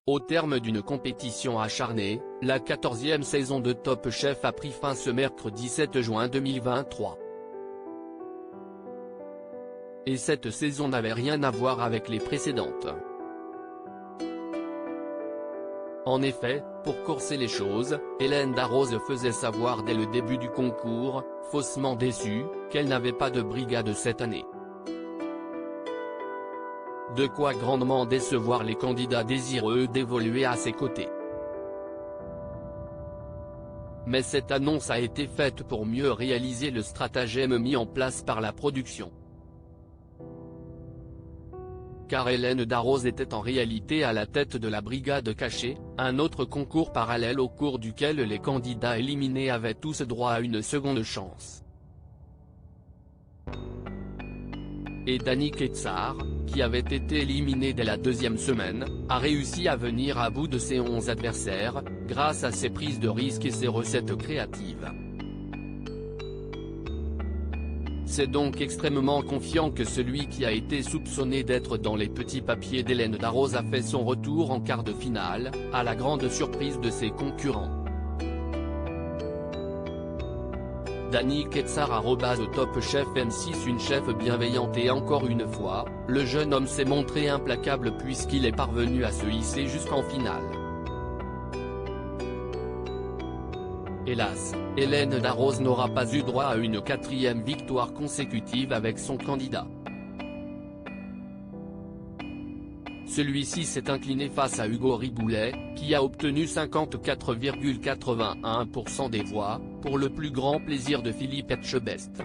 Au terme d'une compétition acharnée, la 14e saison de Top Chef a pris fin ce mercredi 7 juin 2023. Et cette saison n'avait rien à voir avec les précédentes. En effet, pour corser les choses, Hélène Darroze faisait savoir dès le début du concours, faussement déçue, qu'elle n'avait pas de brigade cette année. De quoi grandement décevoir les candidats désireux d'évoluer à ses côtés. Mais cette annonce a été faite pour mieux réaliser le stratagème mis en place par la production. Car Hélène Darroze était en réalité à la tête de la Brigade Cachée, un autre concours parallèle au cours duquel les candidats éliminés avaient tous droit à une seconde chance. Et Dany Quetsar, qui avait été éliminé dès la deuxième semaine, a réussi à venir à bout de ses 11 adversaires, grâce à ses prises de risques et ses recettes créatives. C'est donc extrêmement confiant que celui qui a été soupçonné d'être dans les petits papiers d'Hélène Darroze a fait son retour en quart de finale, à la grande surprise de ses concurrents. Dany Quetsar @Top Chef M6 Une chef bienveillante et encore une fois, le jeune homme s'est montré implacable puisqu'il est parvenu à se hisser jusqu'en finale. Hélas, Hélène Darroze n'aura pas eu droit à une 4e victoire consécutive avec son candidat. Celui-ci s'est incliné face à Hugo Riboulet, qui a obtenu 54,81% des voix, pour le plus grand plaisir de Philippe Etchebest.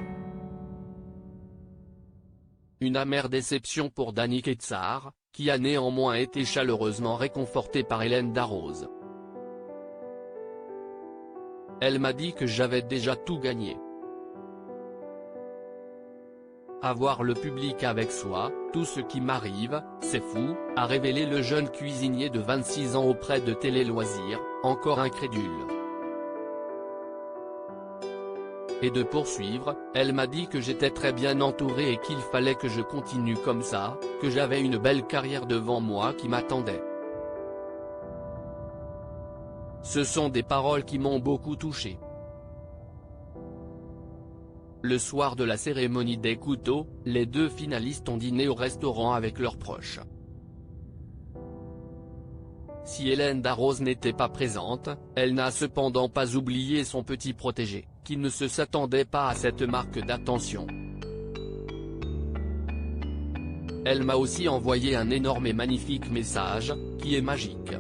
Une amère déception pour Dany Quetsar, qui a néanmoins été chaleureusement réconforté par Hélène Darroze. Elle m'a dit que j'avais déjà tout gagné. Avoir le public avec soi, tout ce qui m'arrive, c'est fou, a révélé le jeune cuisinier de 26 ans auprès de Télé Loisirs, encore incrédule. Et de poursuivre, elle m'a dit que j'étais très bien entouré et qu'il fallait que je continue comme ça, que j'avais une belle carrière devant moi qui m'attendait. Ce sont des paroles qui m'ont beaucoup touché. Le soir de la cérémonie des couteaux, les deux finalistes ont dîné au restaurant avec leurs proches. Si Hélène Darroze n'était pas présente, elle n'a cependant pas oublié son petit protégé, qui ne s'attendait pas à cette marque d'attention. Elle m'a aussi envoyé un énorme et magnifique message, qui est magique.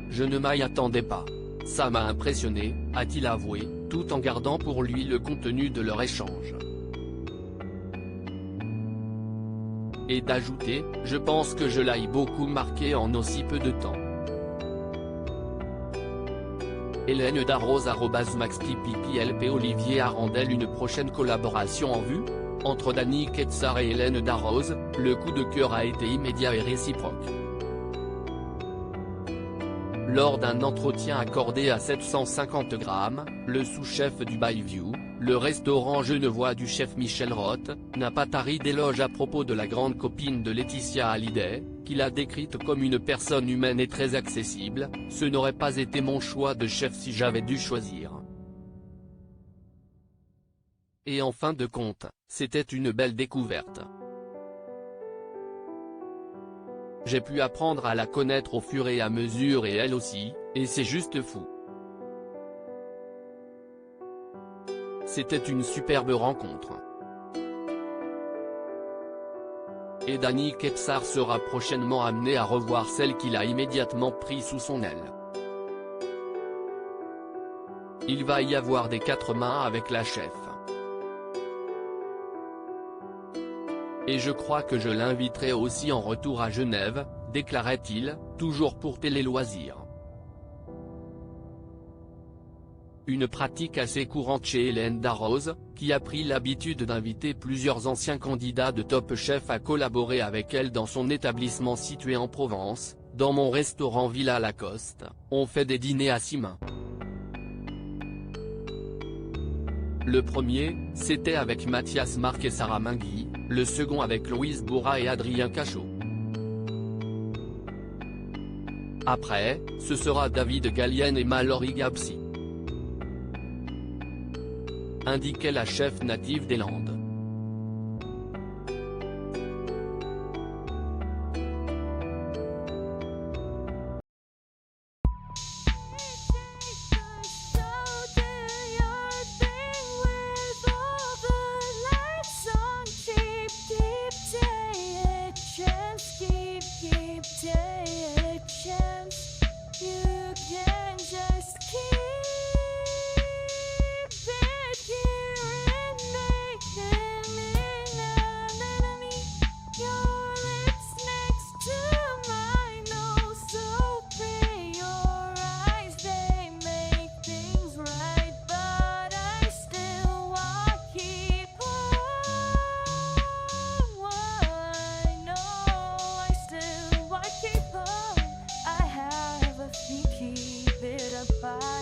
Je ne m'y attendais pas. Ça m'a impressionné, a-t-il avoué, tout en gardant pour lui le contenu de leur échange. Et d'ajouter, je pense que je l'ai beaucoup marqué en aussi peu de temps. Hélène Darroze @MaxPPPLP Olivier Arandel Une prochaine collaboration en vue? Entre Dany Quetsar et Hélène Darroze, le coup de cœur a été immédiat et réciproque. Lors d'un entretien accordé à 750 grammes, le sous-chef du Bayview, le restaurant genevois du chef Michel Roth, n'a pas tari d'éloges à propos de la grande copine de Laetitia Hallyday, qu'il a décrite comme une personne humaine et très accessible. Ce n'aurait pas été mon choix de chef si j'avais dû choisir. Et en fin de compte, c'était une belle découverte. J'ai pu apprendre à la connaître au fur et à mesure et elle aussi, et c'est juste fou. C'était une superbe rencontre. Et Dany Quetsar sera prochainement amené à revoir celle qu'il a immédiatement pris sous son aile. Il va y avoir des 4 mains avec la chef. Et je crois que je l'inviterai aussi en retour à Genève, déclarait-il, toujours pour Télé Loisirs. Une pratique assez courante chez Hélène Darroze, qui a pris l'habitude d'inviter plusieurs anciens candidats de Top Chef à collaborer avec elle dans son établissement situé en Provence. Dans mon restaurant Villa Lacoste, on fait des dîners à 6 mains. Le premier, c'était avec Mathias Marc et Sarah Mingui, le second avec Louise Bourra et Adrien Cachot. Après, ce sera David Galien et Mallory Gapsi, indiquait la chef native des Landes. Keep it apart.